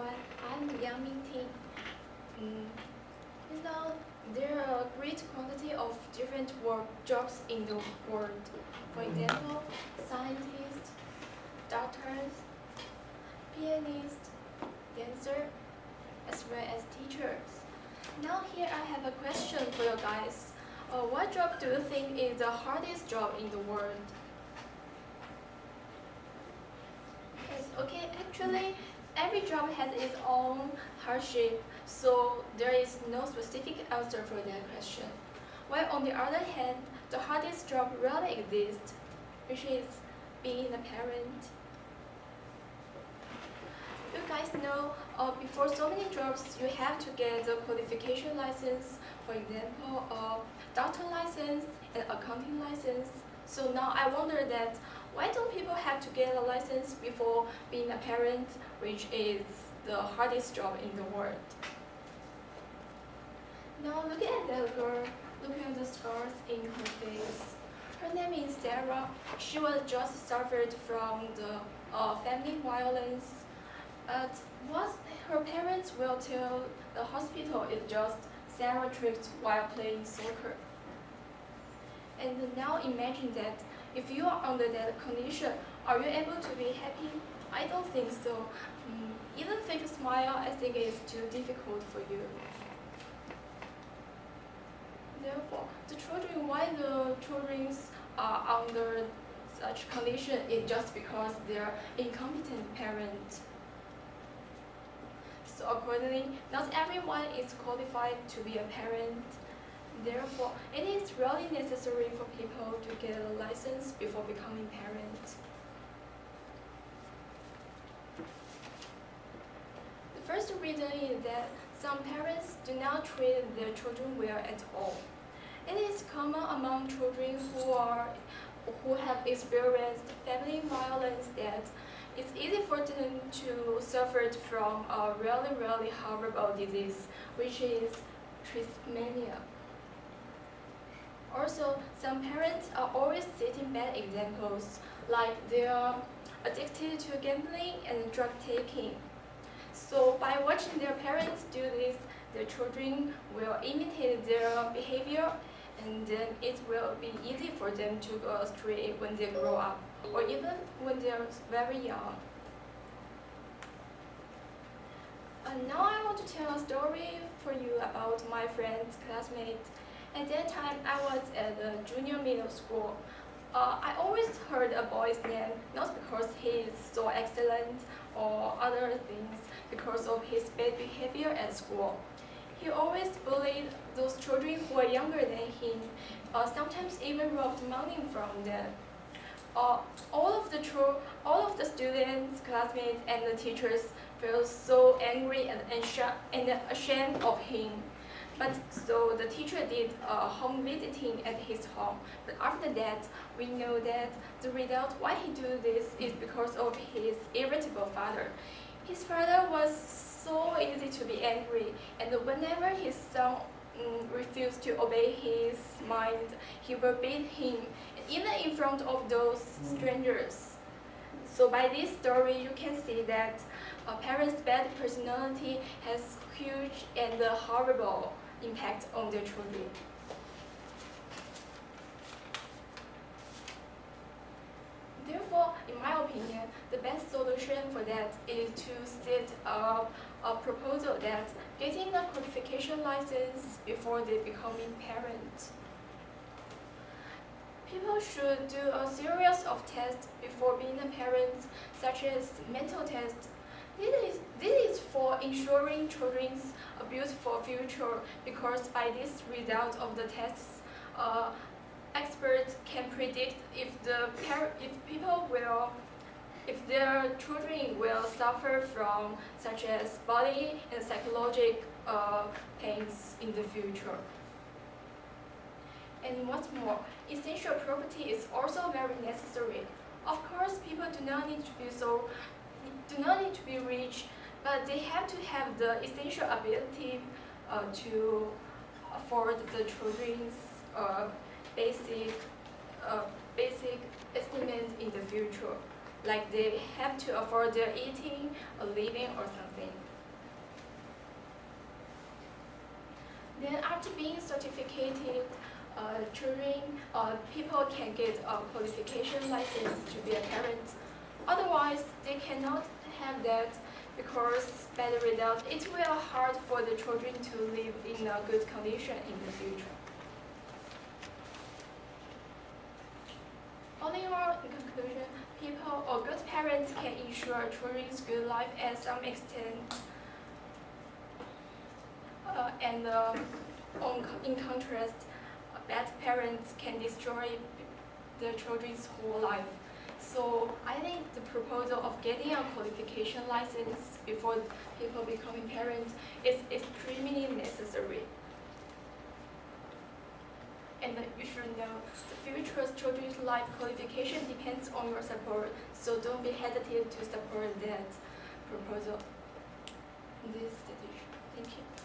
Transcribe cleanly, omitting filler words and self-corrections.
everyone, I'm Yang Mingting. Mm, there are a great quantity of different work jobs in the world. For example, scientists, doctors, pianists, dancers, as well as teachers. Now here I have a question for you guys. What job do you think is the hardest job in the world? Yes, okay, actually, every job has its own hardship, so there is no specific answer for that question. While on the other hand, the hardest job really exists, which is being a parent. You guys know, before so many jobs, you have to get the qualification license, for example, a doctor license and accounting license. So now I wonder that why don't people have to get a license before being a parent, which is the hardest job in the world? Now look at that girl, look at the scars in her face. Her name is Sarah. She was just suffered from the family violence. But what her parents will tell the hospital is just Sarah tripped while playing soccer. And now imagine that if you are under that condition, are you able to be happy? I don't think so. Even fake smile, I think is too difficult for you. Therefore, why the children are under such condition is just because they are incompetent parents. So accordingly, not everyone is qualified to be a parent. Therefore, it is really necessary for people to get a license before becoming parents. The first reason is that some parents do not treat their children well at all. It is common among children who have experienced family violence that it's easy for them to suffer from a really horrible disease, which is trisomania. Also, some parents are always setting bad examples, like they are addicted to gambling and drug taking. So by watching their parents do this, their children will imitate their behavior, and then it will be easy for them to go astray when they grow up, or even when they are very young. And now I want to tell a story for you about my friend's classmate. At that time, I was at a junior middle school. I always heard a boy's name, not because he is so excellent or other things, because of his bad behavior at school. He always bullied those children who were younger than him, sometimes even robbed money from them. All of the students, classmates, and the teachers felt so angry and ashamed of him. But so the teacher did home visiting at his home. But after that, we know that the result why he do this is because of his irritable father. His father was so easy to be angry, and whenever his son refused to obey his mind, he will beat him, even in front of those strangers. So by this story, you can see that a parent's bad personality has huge and horrible impact on their children. Therefore, in my opinion, the best solution for that is to set up a proposal that getting a qualification license before they becoming parents. People should do a series of tests before being a parent, such as mental tests. This is for ensuring children's a beautiful future, because by this result of the tests, experts can predict if their children will suffer from such as body and psychological pains in the future. And what's more, essential property is also very necessary. Of course, people do not need to be rich, but they have to have the essential ability to afford the children's basic estimate in the future. Like they have to afford their eating, a living, or something. Then after being certificated, people can get a qualification license to be a parent. Otherwise, they cannot have that because by the result, it will hard for the children to live in a good condition in the future. All in all, in conclusion, people or good parents can ensure children's good life at some extent, in contrast, bad parents can destroy the children's whole life. So I think the proposal of getting a qualification license before people becoming parents is extremely necessary. And you should know the future children's life qualification depends on your support, so don't be hesitant to support that proposal in this decision. Thank you.